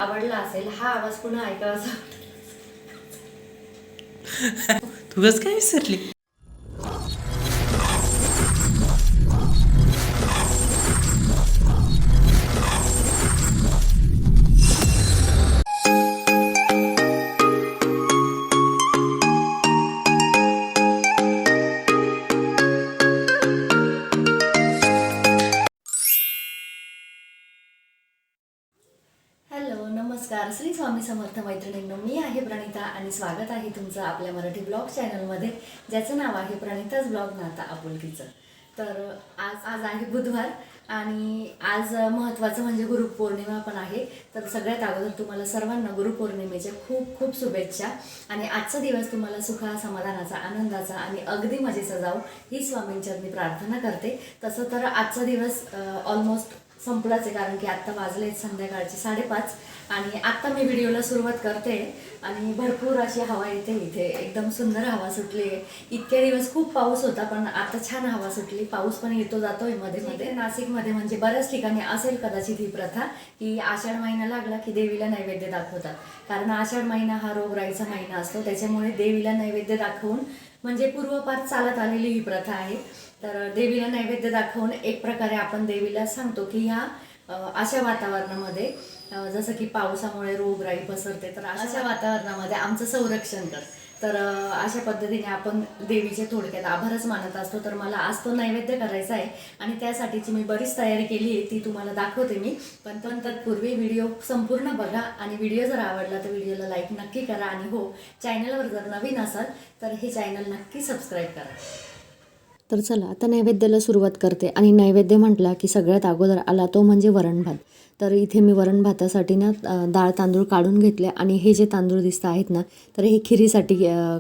आवडला असेल हा आवाज पुन्हा ऐकावासा तू कसं काय विसरली? हॅलो नमस्कार श्री स्वामी समर्थ मैत्रिणींनो, मी आहे प्रणिता आणि स्वागत आहे तुमचं आपल्या मराठी ब्लॉग चॅनलमध्ये, ज्याचं नाव आहे प्रणिताच ब्लॉग नाता आपुलकीचं. तर आज आहे बुधवार आणि आज महत्त्वाचं म्हणजे गुरुपौर्णिमा पण आहे. तर सगळ्यात अगोदर तुम्हाला सर्वांना गुरुपौर्णिमेच्या खूप खूप शुभेच्छा आणि आजचा दिवस तुम्हाला सुखा समाधानाचा आनंदाचा आणि अगदी मजेचा जाऊ ही स्वामींचरणी प्रार्थना करते. तसं तर आजचा दिवस ऑलमोस्ट संपलाच आहे, कारण की आत्ता वाजले संध्याकाळचे 5:30 आणि आत्ता मी व्हिडिओला सुरुवात करते आणि भरपूर अशी हवा येते. इथे एकदम सुंदर हवा सुटली आहे. इतके दिवस खूप पाऊस होता पण आता छान हवा सुटली. पाऊस पण येतो जातोय मध्ये मध्ये. नाशिकमध्ये म्हणजे बऱ्याच ठिकाणी असेल कदाचित ही प्रथा की आषाढ महिना लागला की देवीला नैवेद्य दाखवतात, कारण आषाढ महिना हा रोगराईचा महिना असतो, त्याच्यामुळे देवीला नैवेद्य दाखवून म्हणजे पूर्वपार चालत आलेली ही प्रथा आहे. तर देवीला नैवेद्य दाखवून एक प्रकारे आपण देवीला सांगतो की ह्या अशा वातावरणामध्ये जसं की पावसामुळे रोगराई पसरते, तर अशा वातावरणामध्ये आमचं संरक्षण कर. तर अशा पद्धतीने आपण देवीचे थोडक्यात आभारच मानत असतो. तर मला आज तो नैवेद्य करायचा आहे आणि त्यासाठीची मी बरीच तयारी केली आहे, ती तुम्हाला दाखवते मी. पण तत्पूर्वी व्हिडिओ संपूर्ण बघा आणि व्हिडिओ जर आवडला तर व्हिडिओला लाईक नक्की करा आणि हो, चॅनलवर जर नवीन असाल तर हे चॅनल नक्की सबस्क्राईब करा. तर चला आता नैवेद्याला सुरुवात करते आणि नैवेद्य म्हटला की सगळ्यात अगोदर आला तो म्हणजे वरण भात. तर इथे मी वरण भातासाठी ना डाळ तांदूळ काढून घेतले आणि हे जे तांदूळ दिसत आहेत ना, तर हे खिरीसाठी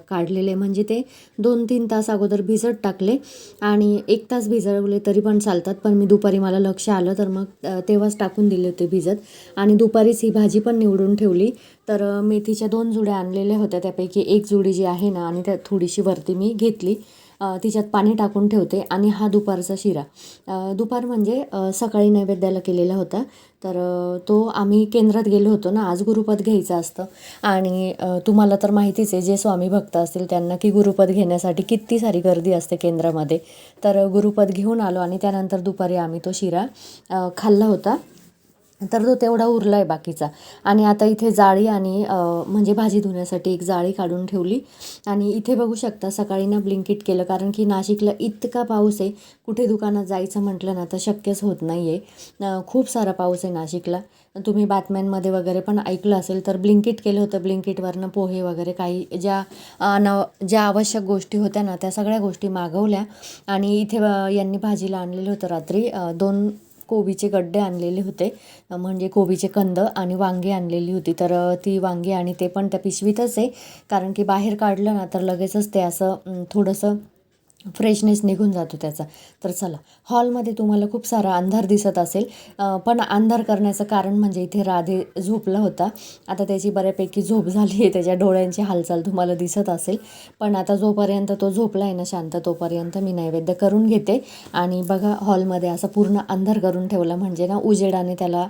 काढलेले, म्हणजे ते 2-3 तास अगोदर भिजत टाकले आणि 1 तास भिजवले तरी पण चालतात, पण मी दुपारी मला लक्ष आलं तर मग तेव्हाच टाकून दिले होते भिजत आणि दुपारीच ही भाजी पण निवडून ठेवली. तर मेथीच्या 2 जुड्या आणलेल्या होत्या, त्यापैकी एक जुडी जी आहे ना आणि त्यात थोडीशी वरती मी घेतली, तिच्यात पाणी टाकून ठेवते आणि हा दुपारचा शिरा दुपार म्हणजे सकाळी नैवेद्याला केलेला होता. तर तो आम्ही केंद्रात गेलो होतो ना, आज गुरुपद घ्यायचं असतं आणि तुम्हाला तर माहितीच आहे जे स्वामी भक्त असतील त्यांना की गुरुपद घेण्यासाठी किती सारी गर्दी असते केंद्रामध्ये. तर गुरुपद घेऊन आलो आणि त्यानंतर दुपारी आम्ही तो शिरा खाल्ला होता. तर तो तेवढा उरला आहे बाकीचा. आणि आता इथे जाळी आणि म्हणजे भाजी धुण्यासाठी एक जाळी काढून ठेवली आणि इथे बघू शकता सकाळी ना ब्लिंकिट केलं, कारण की नाशिकला इतका पाऊस आहे, कुठे दुकानात जायचं म्हटलं ना तर शक्यच होत नाही आहे. खूप सारा पाऊस आहे नाशिकला. तुम्ही बातम्यांमध्ये वगैरे पण ऐकलं असेल. तर ब्लिंकिट केलं होतं, ब्लिंकिटवरनं पोहे वगैरे काही ज्या आवश्यक गोष्टी होत्या ना त्या सगळ्या गोष्टी मागवल्या आणि इथे यांनी भाजीला आणलेलं होतं रात्री 2 कोबीचे गड्डे आणलेले होते, म्हणजे कोबीचे कंद आणि वांगी आणलेली होती. तर ती वांगी आणि ते पण त्या पिशवीतच आहे, कारण की बाहेर काढलं ना तर लगेचच ते असं थोडंसं फ्रेशनेस निघून जातो त्याचा. तर चला, हॉलमध्ये तुम्हाला खूप सारा अंधार दिसत असेल, पण अंधार करण्याचं कारण म्हणजे इथे राधे झोपला होता. आता त्याची बऱ्यापैकी झोप झाली आहे, त्याच्या डोळ्यांची हालचाल तुम्हाला दिसत असेल. पण आता जोपर्यंत तो झोपला आहे ना शांत, तोपर्यंत मी नैवेद्य करून घेते. आणि बघा हॉलमध्ये असं पूर्ण अंधार करून ठेवला म्हणजे ना उजेडाने त्याला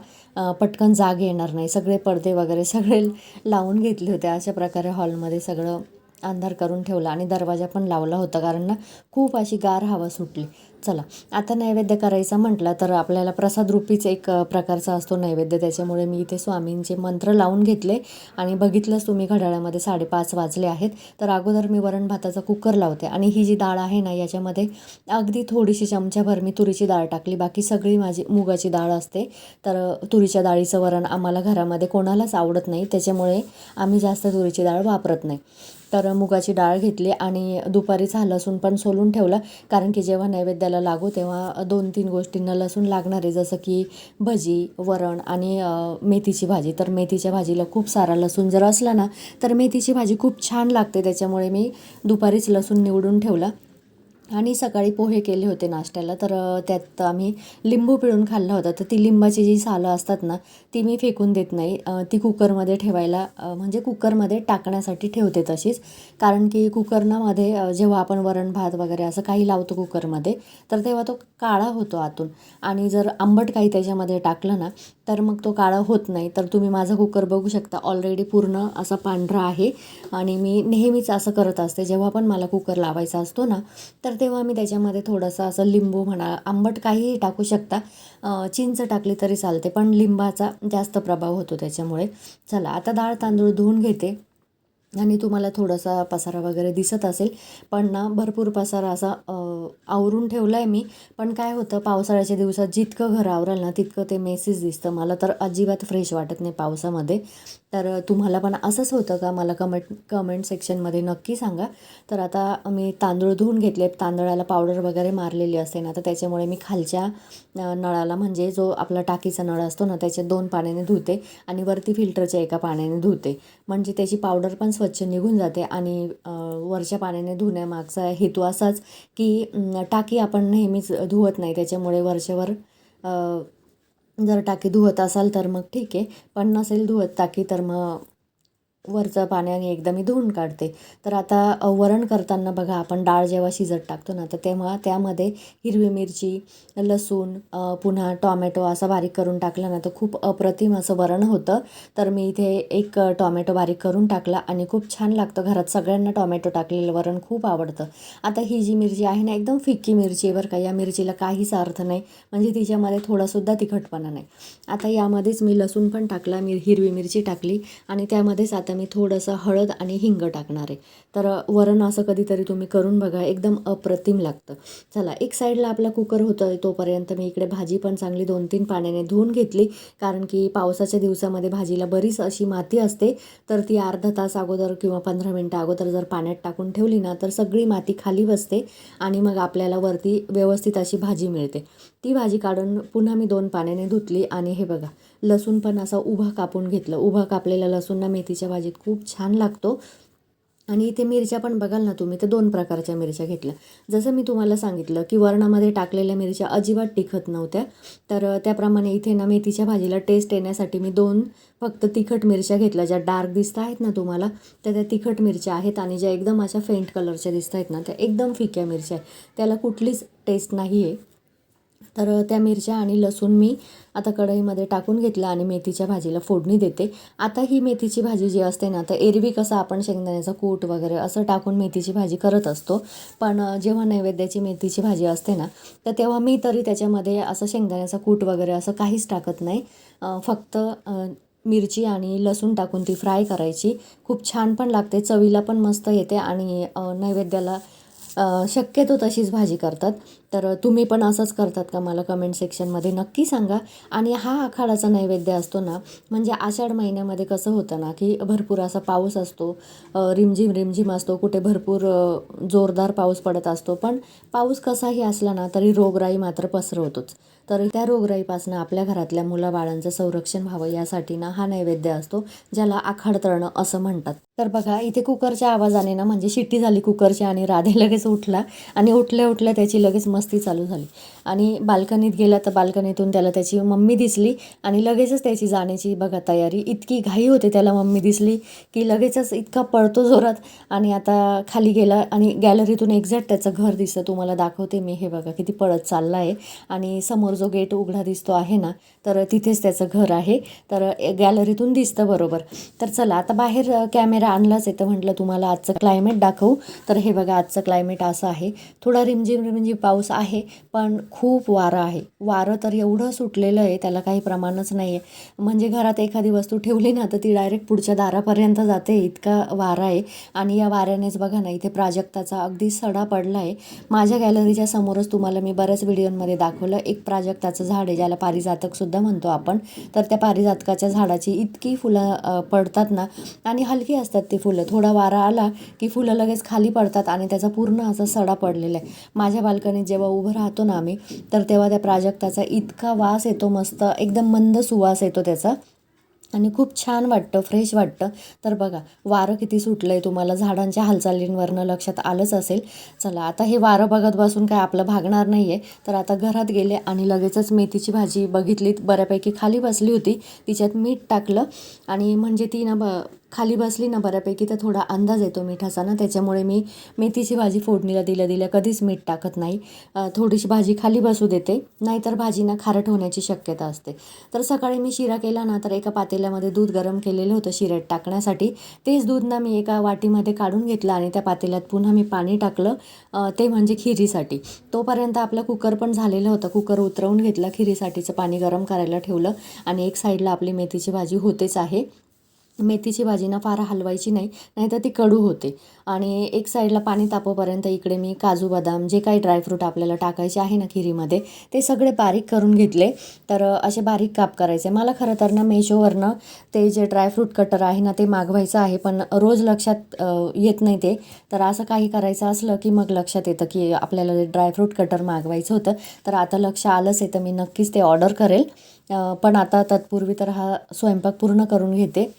पटकन जाग येणार नाही. सगळे पडदे वगैरे सगळे लावून घेतले होते. अशा प्रकारे हॉलमध्ये सगळं अंधार करून ठेवला आणि दरवाजा पण लावला होता, कारण ना खूप अशी गार हवा सुटली. चला आता नैवेद्य करायचा म्हटलं तर आपल्याला प्रसाद रूपीच एक प्रकारचा असतो नैवेद्य, त्याच्यामुळे मी इथे स्वामींचे मंत्र लावून घेतले आणि बघितलंच तुम्ही घड्याळामध्ये 5:30 वाजले आहेत. तर अगोदर मी वरण भाताचा कुकर लावते आणि ही जी डाळ आहे ना याच्यामध्ये अगदी थोडीशी चमच्याभर मी तुरीची डाळ टाकली, बाकी सगळी माझी मुगाची डाळ असते. तर तुरीच्या डाळीचं वरण आम्हाला घरामध्ये कोणालाच आवडत नाही, त्याच्यामुळे आम्ही जास्त तुरीची डाळ वापरत नाही. तर मुगाची डाळ घेतली आणि दुपारीच हा लसूण पण सोलून ठेवला, कारण की जेव्हा नैवेद्याला लागू तेव्हा 2-3 गोष्टींना लसूण लागणार आहे, जसं की भजी, वरण आणि मेथीची भाजी. तर मेथीच्या भाजीला खूप सारा लसूण जर असला ना तर मेथीची भाजी खूप छान लागते, त्याच्यामुळे मी दुपारीच लसूण निवडून ठेवला. आणि सकाळी पोहे केले होते नाश्त्याला, तर त्यात आम्ही लिंबू पिळून खाल्ला होता. तर ती लिंबाची जी सालं असतात ना ती मी फेकून देत नाही, ती कुकरमध्ये ठेवायला म्हणजे कुकरमध्ये टाकण्यासाठी ठेवते तशीच, कारण की कुकरमध्ये जेव्हा आपण वरण भात वगैरे असं काही लावतो कुकरमध्ये तर तेव्हा तो काळा होतो आतून आणि जर आंबट काही त्याच्यामध्ये टाकलं ना तर मग तो काळा होत नाही. तर तुम्ही माझा कुकर बघू शकता, ऑलरेडी पूर्ण असा पांढरा आहे. आणि मी नेहमीच असं करत असते, जेव्हा पण मला कुकर लावायचा असतो ना, तर तेव्हा मी त्याच्यामध्ये थोडंसं असं लिंबू म्हणा, आंबट काहीही टाकू शकता, चिंच टाकली तरी चालते, पण लिंबाचा जास्त प्रभाव होतो त्याच्यामुळे. चला आता डाळ तांदूळ धुवून घेते. आणि तुम्हाला थोडासा पसारा वगैरे दिसत असेल, पण ना भरपूर पसारा असा आवरून ठेवला आहे मी. पण काय होतं, पावसाळ्याच्या दिवसात जितकं घर आवराल ना तितकं ते मेसीच दिसतं. मला तर अजिबात फ्रेश वाटत नाही पावसामध्ये. तर तुम्हाला पण असंच होतं का, मला कमेंट सेक्शनमध्ये नक्की सांगा. तर आता मी तांदूळ धुवून घेतले. तांदळाला पावडर वगैरे मारलेली असते ना, तर त्याच्यामुळे मी खालच्या नळाला, म्हणजे जो आपला टाकीचा नळ असतो ना, त्याच्या 2 पाण्याने धुते आणि वरती फिल्टरच्या एका पाण्याने धुते. म्हणजे त्याची पावडर पण स्वच्छ निघून जाते. आणि वरच्या पाण्याने धुण्यामागचा हेतू असाच की टाकी आपण नेहमीच धुवत नाही, त्याच्यामुळे वरच्यावर जर टाकी धुवत असाल तर मग ठीक आहे, पण नसेल धुवत टाकी तर मग वरचं पाण्याने एकदा मी धुवून काढते. तर आता वरण करताना बघा, आपण डाळ जेव्हा शिजत टाकतो ना, तर तेव्हा त्यामध्ये हिरवी मिरची, लसूण, पुन्हा टॉमॅटो असा बारीक करून टाकला ना, तर खूप अप्रतिम असं वरण होतं. तर मी इथे एक टॉमॅटो बारीक करून टाकला आणि खूप छान लागतं. घरात सगळ्यांना टॉमॅटो टाकलेलं वरण खूप आवडतं. आता ही जी मिरची आहे ना, एकदम फिक्की मिरची आहे बरं का. या मिरचीला काहीच अर्थ नाही, म्हणजे तिच्यामध्ये थोडासुद्धा तिखटपणा नाही. आता यामध्येच मी लसूण पण टाकला, हिरवी मिरची टाकली आणि त्यामध्येच आता मी थोडंसं हळद आणि हिंग टाकणार आहे. तर वरण असं कधीतरी तुम्ही करून बघा, एकदम अप्रतिम लागतं. चला, एक साईडला आपला कुकर होतं, तोपर्यंत मी इकडे भाजी पण चांगली 2-3 पाण्याने धुवून घेतली. कारण की पावसाच्या दिवसामध्ये भाजीला बरीच अशी माती असते, तर ती अर्धा तास अगोदर किंवा 15 मिनटं अगोदर जर पाण्यात टाकून ठेवली ना, तर सगळी माती खाली बसते आणि मग आपल्याला वरती व्यवस्थित अशी भाजी मिळते. ती भाजी काढून पुन्हा मी 2 पाण्याने धुतली. आणि हे बघा, लसूण पण असा उभा कापून घेतलं. उभा कापलेला लसूण ना मेथीच्या भाजीत खूप छान लागतो. आणि इथे मिरच्या पण बघाल ना तुम्ही, तर 2 प्रकारच्या मिरच्या घेतल्या. जसं मी तुम्हाला सांगितलं की वरणामध्ये टाकलेल्या मिरच्या अजिबात तिखट नव्हत्या, तर त्याप्रमाणे इथे ना मेथीच्या भाजीला टेस्ट येण्यासाठी मी 2 फक्त तिखट मिरच्या घेतल्या. ज्या डार्क दिसत आहेत ना तुम्हाला, तर त्या तिखट मिरच्या आहेत. आणि ज्या एकदम अशा फेंट कलरच्या दिसत आहेत ना, त्या एकदम फिक्या मिरच्या आहेत, त्याला कुठलीच टेस्ट नाही आहे. तर त्या मिरच्या आणि लसूण मी आता कढईमध्ये टाकून घेतलं आणि मेथीच्या भाजीला फोडणी देते. आता ही मेथीची भाजी जी असते ना, तर एरवी कसं आपण शेंगदाण्याचा कूट वगैरे असं टाकून मेथीची भाजी करत असतो, पण जेव्हा नैवेद्याची मेथीची भाजी असते ना, तर तेव्हा मी तरी त्याच्यामध्ये असं शेंगदाण्याचा कूट वगैरे असं काहीच टाकत नाही. फक्त मिरची आणि लसूण टाकून ती फ्राय करायची. खूप छान पण लागते, चवीला पण मस्त येते. आणि नैवेद्याला शक्यतो तशीच भाजी करतात. तर तुम्ही पण असंच करतात का, मला कमेंट सेक्शनमध्ये नक्की सांगा. आणि हा आखाडाचा नैवेद्य असतो ना, म्हणजे आषाढ महिन्यामध्ये कसं होतं ना, की भरपूर असा पाऊस असतो, रिमझिम रिमझिम असतो, कुठे भरपूर जोरदार पाऊस पडत असतो. पण पाऊस कसाही असला ना, तरी रोगराई मात्र पसरवतोच. तर त्या रोगराईपासून आपल्या घरातल्या मुलाबाळांचं संरक्षण व्हावं यासाठी ना हा नैवेद्य असतो, ज्याला आखाड तळणं असं म्हणतात. तर बघा, इथे कुकरच्या आवाजाने ना, म्हणजे शिट्टी झाली कुकरची आणि राधे लगेच उठला. आणि उठल्या उठल्या त्याची लगेच मस्ती चालू झाली. आणि बाल्कनीत गेला, तर बाल्कनीतून त्याला त्याची मम्मी दिसली आणि लगेचच त्याची जाण्याची बघा तयारी. इतकी घाई होते त्याला मम्मी दिसली की लगेचच इतका पळतो जोरात. आणि आता खाली गेला आणि गॅलरीतून एक्झॅक्ट त्याचं घर दिसतं, तुम्हाला दाखवते मी. हे बघा किती पळत चालला आहे. आणि समोर जो गेट उघडा दिसतो आहे ना, तर तिथेच त्याचं घर आहे. तर गॅलरीतून दिसतं बरोबर. तर चला, आता बाहेर कॅमेरा आणलाच आहे, तर म्हटलं तुम्हाला आजचं क्लायमेट दाखवू. तर हे बघा, आजचं क्लायमेट असं आहे. थोडा रिमझिम रिमझिम पाऊस आहे, पण खूप वारं आहे. वारं तर एवढं सुटलेलं आहे, त्याला काही प्रमाणच नाही आहे. म्हणजे घरात एखादी वस्तू ठेवली ना, तर ती डायरेक्ट पुढच्या दारापर्यंत जाते, इतका वारा आहे. आणि या वाऱ्यानेच बघा ना, इथे प्राजक्ताचा अगदी सडा पडला आहे. माझ्या गॅलरीच्या समोरच तुम्हाला मी बऱ्याच व्हिडिओमध्ये दाखवलं, एक प्राजक्ताचं झाड आहे, ज्याला पारिजातकसुद्धा म्हणतो आपण. तर त्या पारिजातकाच्या झाडाची इतकी फुलं पडतात ना, आणि हलकी असतात ती फुलं. थोडा वारा आला की फुलं लगेच खाली पडतात आणि त्याचा पूर्ण असा सडा पडलेला आहे. माझ्या बाल्कनीत जेव्हा उभं राहतो ना आम्ही, तर तेव्हा त्या प्राजक्ताचा इतका वास येतो, मस्त एकदम मंद सुवास येतो त्याचा. आणि खूप छान वाटतं, फ्रेश वाटतं. तर बघा, वारं किती सुटलं आहे, तुम्हाला झाडांच्या हालचालींवरनं लक्षात आलंच असेल. चला, आता हे वारं बघत बसून काय आपलं भागणार नाही आहे. तर आता घरात गेले आणि लगेचच मेथीची भाजी बघितली, बऱ्यापैकी खाली बसली होती, तिच्यात मीठ टाकलं. आणि म्हणजे ती ना खाली बसली ना बऱ्यापैकी तर थोडा अंदाज येतो मिठाचा ना, त्याच्यामुळे मी मेथीची भाजी फोडणीला दिल्या कधीच मीठ टाकत नाही. थोडीशी भाजी खाली बसू देते, नाहीतर भाजी ना खारट होण्याची शक्यता असते. तर सकाळी मी शिरा केला ना, तर एका पातेल्यामध्ये दूध गरम केलेलं होतं शिऱ्यात टाकण्यासाठी. तेच दूध ना मी एका वाटीमध्ये काढून घेतलं आणि त्या पातेल्यात पुन्हा मी पाणी टाकलं, ते म्हणजे खिरीसाठी. तोपर्यंत आपला कुकर पण झालेलं होतं. कुकर उतरवून घेतला, खिरीसाठीचं पाणी गरम करायला ठेवलं आणि एक साईडला आपली मेथीची भाजी होतेच आहे. मेथीची भाजी ना फार हलवायची नाही, नाहीतर ती कडू होते. आणि एक साईडला पाणी तापोपर्यंत इकडे मी काजू बदाम जे काही ड्रायफ्रूट आपल्याला टाकायचे आहे ना खिरीमध्ये, ते सगळे बारीक करून घेतले. तर असे बारीक काप करायचे. मला खरं तर ना मेशोवरनं ते जे ड्रायफ्रूट कटर आहे ना ते मागवायचं आहे, पण रोज लक्षात येत नाही ते. तर असं काही करायचं असलं की मग लक्षात येतं की आपल्याला ड्रायफ्रूट कटर मागवायचं होतं. तर आता लक्ष आलंच आहे, तर मी नक्कीच ते ऑर्डर करेल. पण आता तत्पूर्वी तर हा स्वयंपाक पूर्ण करून घेते.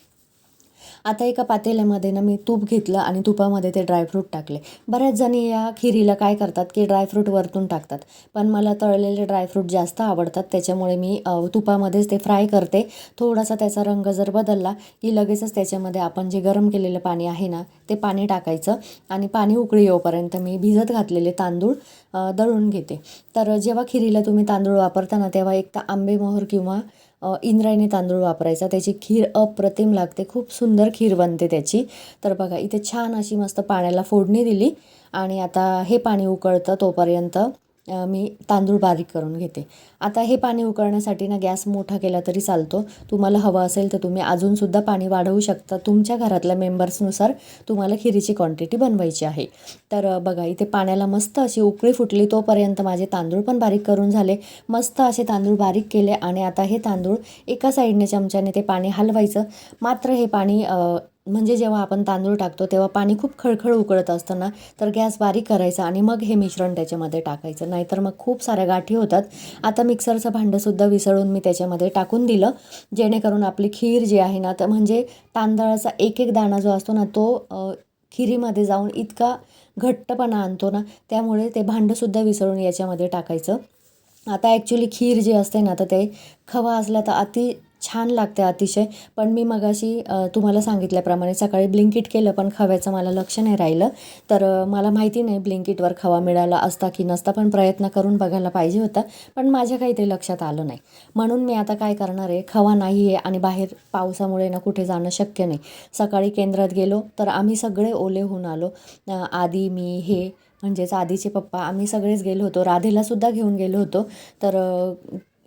आता एका पातेल्यामध्ये ना मी तूप घेतलं आणि तुपामध्ये ते ड्रायफ्रूट टाकले. बऱ्याच जणी या खिरीला काय करतात की ड्रायफ्रूट वरतून टाकतात, पण मला तळलेले ड्रायफ्रूट जास्त आवडतात, त्याच्यामुळे मी तुपामध्येच ते फ्राय करते. थोडासा त्याचा रंग जर बदलला की लगेचच त्याच्यामध्ये आपण जे गरम केलेलं पाणी आहे ना ते पाणी टाकायचं आणि पाणी उकळी येऊपर्यंत मी भिजत घातलेले तांदूळ दळून घेते. तर जेव्हा खिरीला तुम्ही तांदूळ वापरता तेव्हा एक तर आंबेमोहर किंवा इंद्रायणी तांदूळ वापरायचा. त्याची खीर अप्रतिम लागते, खूप सुंदर खीर बनते त्याची. तर बघा इथे छान अशी मस्त पाण्याला फोडणी दिली आणि आता हे पाणी उकळतं तोपर्यंत मी तांदूळ बारीक करून घेते. आता हे पाणी उकळण्यासाठी ना गॅस मोठा केला तरी चालतो. तुम्हाला हवं असेल तर तुम्ही अजूनसुद्धा पाणी वाढवू शकता. तुमच्या घरातल्या मेंबर्सनुसार तुम्हाला खिरीची क्वांटिटी बनवायची आहे. तर बघा इथे पाण्याला मस्त अशी उकळी फुटली तोपर्यंत माझे तांदूळ पण बारीक करून झाले. मस्त असे तांदूळ बारीक केले आणि आता हे तांदूळ एका साईडने चमच्याने ते पाणी हलवायचं. मात्र हे पाणी म्हणजे जेव्हा आपण तांदूळ टाकतो तेव्हा पाणी खूप खळखळ उकळत असतं ना, तर गॅस बारीक करायचा आणि मग हे मिश्रण त्याच्यामध्ये टाकायचं, नाहीतर मग खूप साऱ्या गाठी होतात. आता मिक्सरचं भांडंसुद्धा विसळून मी त्याच्यामध्ये टाकून दिलं, जेणेकरून आपली खीर जी आहे ना, तर म्हणजे तांदळाचा एक एक दाणा जो असतो ना तो खिरीमध्ये जाऊन इतका घट्टपणा आणतो ना, त्यामुळे ते भांडंसुद्धा विसळून याच्यामध्ये टाकायचं. आता ॲक्च्युली खीर जी असते ना तर ते खवा असला तर अति छान लागते अतिशय. पण मी मगाशी तुम्हाला सांगितल्याप्रमाणे सकाळी ब्लिंकिट केलं, पण खव्याचं मला लक्ष नाही राहिलं. तर मला माहिती नाही ब्लिंकिटवर खवा मिळाला असता की नसता, पण प्रयत्न करून बघायला पाहिजे होता. पण माझ्या काही ते लक्षात आलं नाही. म्हणून मी आता काय करणार आहे, खवा नाही आहे आणि बाहेर पावसामुळे ना कुठे जाणं शक्य नाही. सकाळी केंद्रात गेलो तर आम्ही सगळे ओले होऊन आलो. आधी मी हे म्हणजेच आधीचे पप्पा आम्ही सगळेच गेलो होतो. राधेलासुद्धा घेऊन गेलो होतो. तर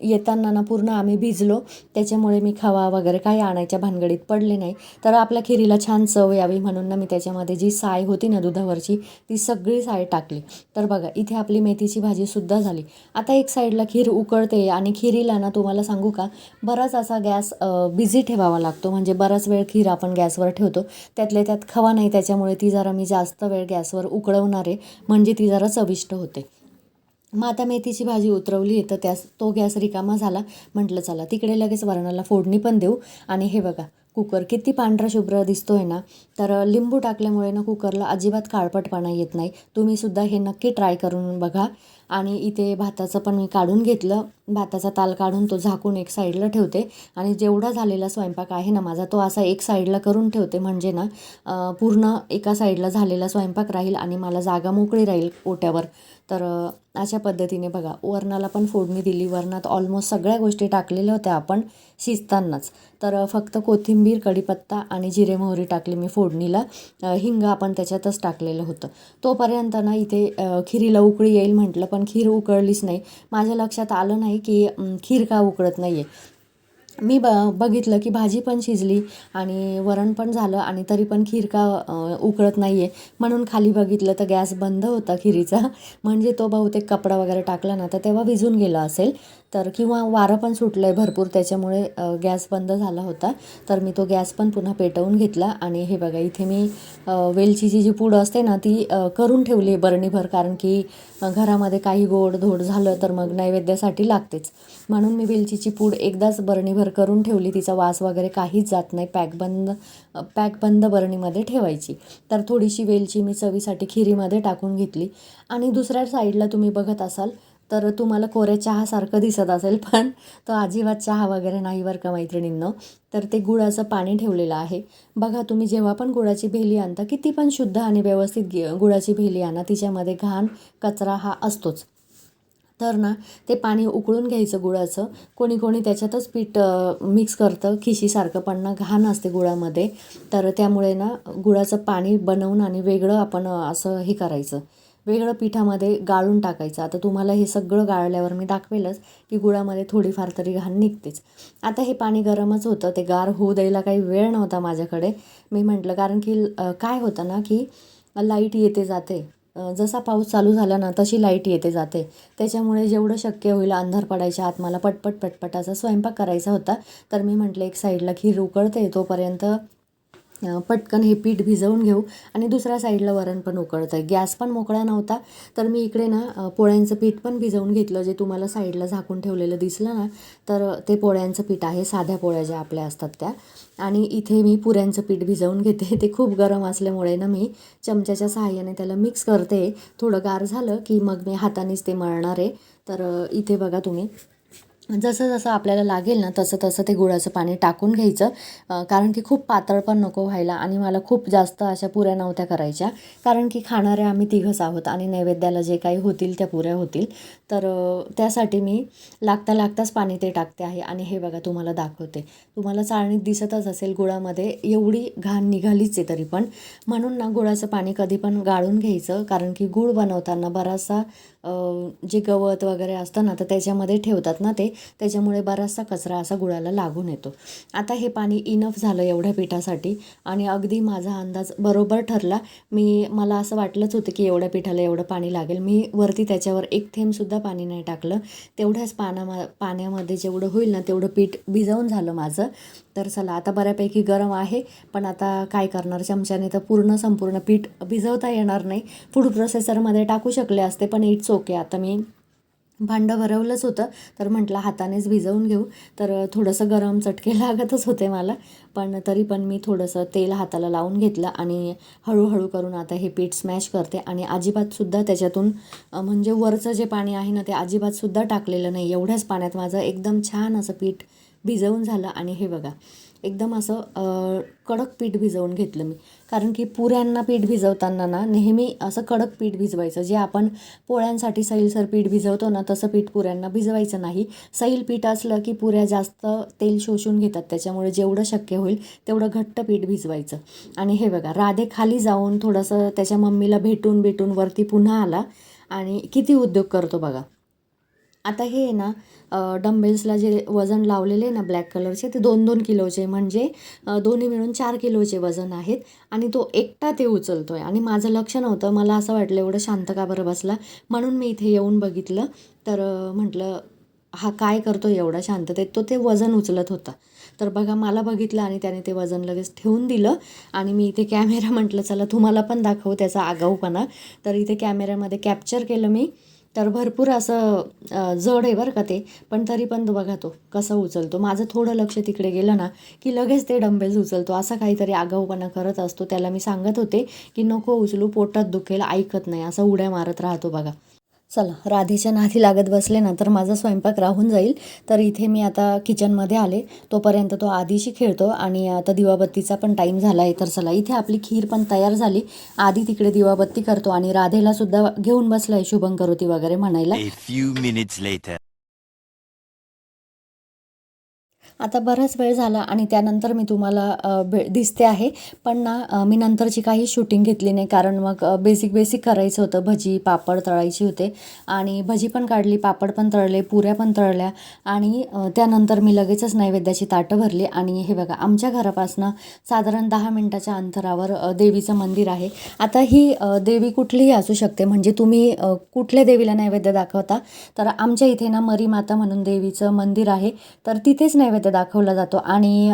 येताना ना पूर्ण आम्ही भिजलो. त्याच्यामुळे मी खवा वगैरे काही आणायच्या भानगडीत पडले नाही. तर आपल्या खिरीला छान चव यावी म्हणून ना मी त्याच्यामध्ये जी साय होती ना दुधावरची ती सगळी साय टाकली. तर बघा इथे आपली मेथीची भाजीसुद्धा झाली. आता एक साईडला खीर उकळते आणि खिरीला ना तुम्हाला सांगू का, बराच असा गॅस बिझी ठेवावा लागतो. म्हणजे बराच वेळ खीर आपण गॅसवर ठेवतो. त्यातल्या त्यात खवा नाही, त्याच्यामुळे ती जरा मी जास्त वेळ गॅसवर उकळवणार आहे, म्हणजे ती जरा चविष्ट होते. मग आता मेथीची भाजी उतरवली आहे तर तो गॅस रिकामा झाला. म्हटलं चला तिकडे लगेच वरणाला फोडणी पण देऊ. आणि हे बघा कुकर किती पांढरा शुभ्र दिसतोय ना, तर लिंबू टाकल्यामुळे ना कुकरला अजिबात काळपटपणा येत नाही. तुम्हीसुद्धा हे नक्की ट्राय करून बघा. आणि इथे भाताचं पण मी काढून घेतलं. भाताचा ताल काढून तो झाकून एक साईडला ठेवते आणि जेवढा झालेला स्वयंपाक आहे ना माझा तो असा एक साईडला करून ठेवते, म्हणजे ना पूर्ण एका साईडला झालेला स्वयंपाक राहील आणि मला जागा मोकळी राहील ओट्यावर. तर अशा पद्धतीने बघा वरणाला पण फोडणी दिली. वरणात ऑलमोस्ट सगळ्या गोष्टी टाकलेल्या होत्या आपण शिजतानाच. तर फक्त कोथिंबीर, कढीपत्ता आणि जिरे मोहरी टाकली मी फोडणीला. हिंग आपण त्याच्यातच टाकलेलं होतं. तोपर्यंत ना इथे खिरीला उकळी येईल म्हटलं, पण खीर उकळलीच नाही. माझ्या लक्षात आलं नाही की खीर का उकळत नाही आहे. मी बघितलं की भाजी पण शिजली आणि वरण पण झालं आणि तरी पण खीर का उकळत नाही आहे. म्हणून खाली बघितलं तर गॅस बंद होता खिरीचा. म्हणजे तो बहुतेक कपडा वगैरे टाकला ना तर तेव्हा विझून गेला असेल. तर किंवा वारं पण सुटलं आहे भरपूर, त्याच्यामुळे गॅस बंद झाला होता. तर मी तो गॅस पण पुन्हा पेटवून घेतला. आणि हे बघा इथे मी वेलचीची जी पूड असते ना ती करून ठेवली आहे बरणीभर, कारण की घरामध्ये काही गोड धोड झालं तर मग नैवेद्यासाठी लागतेच. म्हणून मी वेलचीची पूड एकदाच बरणीभर करून ठेवली. तिचा वास वगैरे काहीच जात नाही. पॅक बंद बरणीमध्ये ठेवायची. तर थोडीशी वेलची मी चवीसाठी खिरीमध्ये टाकून घेतली. आणि दुसऱ्या साईडला तुम्ही बघत असाल तर तुम्हाला कोऱ्या चहासारखं दिसत असेल, पण तो अजिबात चहा वगैरे नाही बरं का मैत्रिणींनो. तर ते गुळाचं पाणी ठेवलेलं आहे. बघा तुम्ही जेव्हा पण गुळाची भेली आणता, किती पण शुद्ध आणि व्यवस्थित गुळाची भेली आणा, तिच्यामध्ये घाण कचरा हा असतोच. तर ना ते पाणी उकळून घ्यायचं गुळाचं. कोणी कोणी त्याच्यातच पीठ मिक्स करतं खिशीसारखं, पण ना घाण असते गुळामध्ये. तर त्यामुळे ना गुळाचं पाणी बनवून आणि वेगळं आपण असं हे करायचं, वेगळं पिठामध्ये गाळून टाकायचं. आता तुम्हाला हे सगळं गाळल्यावर मी दाखवेलच की गुळामध्ये थोडीफार तरी घाण निघतेच. आता हे पाणी गरमच होतं, ते गार होऊ द्यायला काही वेळ नव्हता माझ्याकडे. मी म्हटलं, कारण की काय होतं ना की लाईट येते जाते, जसा पाऊस चालू झाला ना तशी लाईट येते जाते. त्याच्यामुळे जेवढं शक्य होईल अंधार पडायच्या आत मला पटपट पटपट असा स्वयंपाक करायचा होता. तर मी म्हटलं एक साईडला खीर उकळते, तोपर्यंत पटकन हे पीठ भिजवून घेऊ आणि दुसऱ्या साईडला वरण पण उकळतं आहे. गॅस पण मोकळा नव्हता. तर मी इकडे ना पोळ्यांचं पीठ पण भिजवून घेतलं, जे तुम्हाला साईडला झाकून ठेवलेलं दिसलं ना, तर ते पोळ्यांचं पीठ आहे, साध्या पोळ्या ज्या आपल्या असतात त्या. आणि इथे मी पुऱ्यांचं पीठ भिजवून घेते. ते खूप गरम असल्यामुळे ना मी चमच्याच्या सहाय्याने त्याला मिक्स करते. थोडं गार झालं की मग मी हातानेच ते मळणार आहे. तर इथे बघा तुम्ही, जसं जसं आपल्याला लागेल ना तसं तसं ते गुळाचं पाणी टाकून घ्यायचं. कारण की खूप पातळ पण नको व्हायला आणि मला खूप जास्त अशा पुऱ्या नव्हत्या करायच्या, कारण की खाणारे आम्ही तिघंच आहोत आणि नैवेद्याला जे काही होतील त्या पुऱ्या होतील. तर त्यासाठी मी लागता लागताच पाणी ते टाकते आहे. आणि हे बघा तुम्हाला दाखवते, तुम्हाला चाळणीत दिसतच असेल गुळामध्ये एवढी घाण निघालीच आहे तरी पण. म्हणून ना गुळाचं पाणी कधी पण गाळून घ्यायचं, कारण की गुळ बनवताना बराचसा जे गवत वगैरे असतं ना तर त्याच्यामध्ये ठेवतात ना ते, त्याच्यामुळे बराचसा कचरा असा गुळाला लागून येतो. आता हे पाणी इनफ झालं एवढ्या पिठासाठी आणि अगदी माझा अंदाज बरोबर ठरला. मला असं वाटलंच होतं की एवढ्या पिठाला एवढं पाणी लागेल. मी वरती त्याच्यावर एक थेंबसुद्धा पाणी नाही टाकलं. तेवढ्याच पाण्यामध्ये जेवढं होईल ना तेवढं पीठ भिजवून झालं माझं. तर चला, आता बऱ्यापैकी गरम आहे, पण आता काय करणार, चमच्याने तर संपूर्ण पीठ भिजवता येणार नाही. फूड प्रोसेसरमध्ये टाकू शकले असते, पण इट्स ओके. आता मी भांडं भरवलंच होतं, तर म्हटलं हातानेच भिजवून घेऊ. तर थोडंसं गरम चटके लागतच होते मला, पण तरी पण मी थोडंसं तेल हाताला लावून घेतलं आणि हळूहळू करून आता हे पीठ स्मॅश करते. आणि अजिबातसुद्धा त्याच्यातून म्हणजे वरचं जे पाणी आहे ना ते अजिबातसुद्धा टाकलेलं नाही. एवढ्याच पाण्यात माझं एकदम छान असं पीठ भिजवून झालं. आणि हे बघा, एकदम असं कडक पीठ भिजवून घेतलं मी, कारण की पुऱ्यांना पीठ भिजवताना ना नेहमी असं कडक पीठ भिजवायचं. जे आपण पोळ्यांसाठी सैलसर पीठ भिजवतो ना तसं पीठ पुऱ्यांना भिजवायचं नाही. सैल पीठ असलं की पुऱ्या जास्त तेल शोषून घेतात, त्याच्यामुळे जेवढं शक्य होईल तेवढं घट्ट पीठ भिजवायचं. आणि हे बघा, राधे खाली जाऊन थोडंसं त्याच्या मम्मीला भेटून वरती पुन्हा आला आणि किती उद्योग करतो बघा. आता हे ना डंबेल्सला जे वजन लावलेले ना ब्लॅक कलरचे, ते 2-2 किलोचे, म्हणजे दोन्ही मिळून 4 किलोचे वजन आहेत. आणि तो एकटा ते उचलतो आहे आणि माझं लक्ष नव्हतं. मला असं वाटलं एवढं शांत का बरं बसला, म्हणून मी इथे येऊन बघितलं. तर म्हटलं हा काय करतो एवढा शांततेत, ते वजन उचलत होता. तर बघा, मला बघितलं आणि त्याने ते वजन लगेच ठेवून दिलं. आणि मी इथे कॅमेरा म्हटलं चला तुम्हाला पण दाखवू त्याचा आगाऊपणा. तर इथे कॅमेऱ्यामध्ये कॅप्चर केलं मी. तर भरपूर असं जड आहे बरं का ते, पण तरी पण तो बघा तो कसं उचलतो. माझं थोडं लक्ष तिकडे गेलं ना की लगेच ते डंबेल्स उचलतो. असा काहीतरी आगाऊपणा करत असतो. त्याला मी सांगत होते की नको उचलू, पोटात दुखेल, ऐकत नाही, असं उड्या मारत राहतो बघा. चला, राधेच्या नादी लागत बसले ना तर माझा स्वयंपाक राहून जाईल. तर इथे मी आता किचनमध्ये आले, तोपर्यंत तो आधीशी खेळतो आणि आता दिवाबत्तीचा पण टाईम झाला आहे. तर चला, इथे आपली खीर पण तयार झाली. आधी तिकडे दिवाबत्ती करतो आणि राधेला सुद्धा घेऊन बसलाय शुभंकरोती वगैरे म्हणायला. A few minutes later. आता बराच वेळ झाला आणि त्यानंतर मी तुम्हाला दिसते आहे. पण ना मी नंतरची काही शूटिंग घेतली नाही, कारण मग बेसिक करायचं होतं. भजी पापड तळायची होते आणि भजी पण काढली, पापड पण तळले, पुऱ्या पण तळल्या. आणि त्यानंतर मी लगेचच नैवेद्याची ताटं भरली. आणि हे बघा, आमच्या घरापासनं साधारण 10 मिनिटाच्या अंतरावर देवीचं मंदिर आहे. आता ही देवी कुठलीही असू शकते, म्हणजे तुम्ही कुठल्या देवीला नैवेद्य दाखवता. तर आमच्या इथे ना मरी माता म्हणून देवीचं मंदिर आहे, तर तिथेच नैवेद्य दाखवला जातो. आणि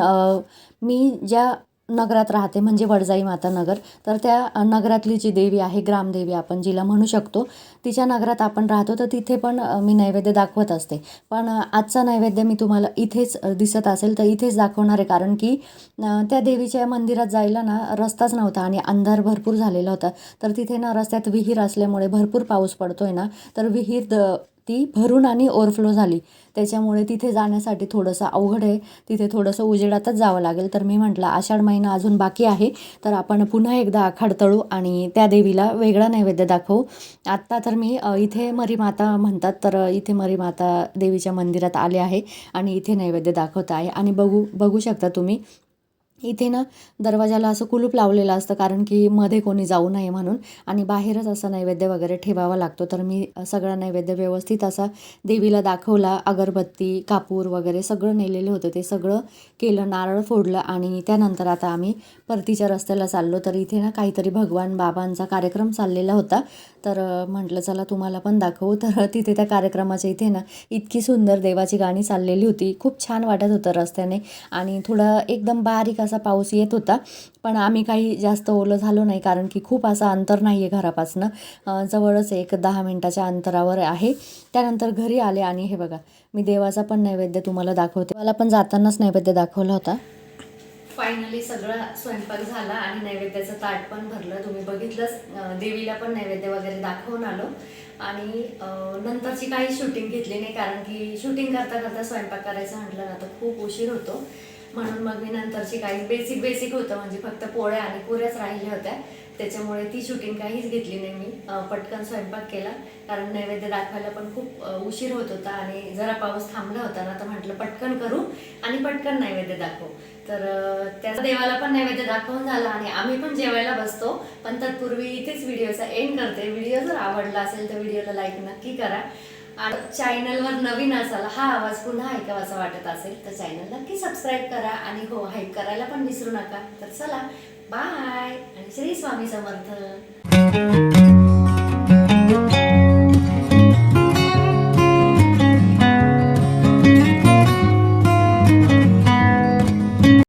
मी ज्या नगरात राहते, म्हणजे वडजाई माता नगर, तर त्या नगरातली जी देवी आहे, ग्रामदेवी आपण जिला म्हणू शकतो, तिच्या नगरात आपण राहतो. तर तिथे पण मी नैवेद्य दाखवत असते. पण आजचा नैवेद्य मी तुम्हाला इथेच दिसत असेल तर इथेच दाखवणार आहे, कारण की त्या देवीच्या मंदिरात जायला ना रस्ताच नव्हता आणि अंधार भरपूर झालेला होता. तर तिथे ना रस्त्यात विहीर असल्यामुळे, भरपूर पाऊस पडतोय ना, तर विहीर ती भरून आणि ओव्हरफ्लो झाली. त्याच्यामुळे तिथे जाण्यासाठी थोडंसं अवघड आहे. तिथे थोडंसं उजेडातच जावं लागेल. तर मी म्हटलं आषाढ महिना अजून बाकी आहे, तर आपण पुन्हा एकदा आखाड तळू आणि त्या देवीला वेगळा नैवेद्य दाखवू. आत्ता तर मी इथे मरीमाता म्हणतात, तर इथे मरीमाता देवीच्या मंदिरात आले आहे आणि इथे नैवेद्य दाखवत आहे. आणि बघू शकता तुम्ही, इथे ना दरवाजाला असं कुलूप लावलेलं असतं, कारण की मध्ये कोणी जाऊ नये म्हणून, आणि बाहेरच असा नैवेद्य वगैरे ठेवावा लागतो. तर मी सगळा नैवेद्य व्यवस्थित असा देवीला दाखवला. अगरबत्ती, कापूर वगैरे सगळं नेलेलं होतं, ते सगळं केलं, नारळ फोडलं आणि त्यानंतर आता आम्ही परतीच्या रस्त्याला चाललो. तर इथे ना काहीतरी भगवान बाबांचा कार्यक्रम चाललेला होता. तर म्हटलं चला तुम्हाला पण दाखवू. तर तिथे त्या कार्यक्रमाच्या इथे ना इतकी सुंदर देवाची गाणी चाललेली होती. खूप छान वाटत होतं रस्त्याने, आणि थोडा एकदम बारीक असा पाऊस येत होता. पण आम्ही काही जास्त ओलं झालो नाही, कारण की खूप असं अंतर नाही आहे घरापासनं, जवळच एक 10 मिनटाच्या अंतरावर आहे. त्यानंतर घरी आले आणि हे बघा, मी देवाचा पण नैवेद्य तुम्हाला दाखवते. मला पण जातानाच नैवेद्य दाखवला होता. फायनली सगळा स्वयंपाक झाला आणि नैवेद्याचं ताट पण भरलं. तुम्ही बघितलंच, देवीला पण नैवेद्य वगैरे दाखवून आलो. आणि नंतरची काही शूटिंग घेतली नाही, कारण की शूटिंग करता करता स्वयंपाक करायचं म्हटलं ना तर खूप उशीर होतो. म्हणून मग मी नंतरची काही बेसिक होतं, म्हणजे फक्त पोळ्या आणि पुऱ्याच राहिल्या होत्या. त्याच्यामुळे ती शूटिंग काहीच घेतली नाही मी. पटकन स्वयंपाक केला, कारण नैवेद्य दाखवायला पण खूप उशीर होत होता आणि जरा पाऊस थांबला होता ना, तर म्हटलं पटकन करू आणि पटकन नैवेद्य दाखवू. तर त्या देवाला पण नैवेद्य दाखवून झाला आणि आम्ही पण जेवायला बसतो. पण तत्पूर्वी इथेच व्हिडिओचा एंड करते. व्हिडिओ जर आवडला असेल तर व्हिडिओला लाईक नक्की करा. आणि चॅनलवर नवीन असाल, हा आवाज पुन्हा ऐकावासा वाटत असेल तर चॅनल नक्की सबस्क्राईब करा आणि हो, हाईप करायला पण विसरू नका. तर चला, बाय आणि श्री स्वामी समर्थ.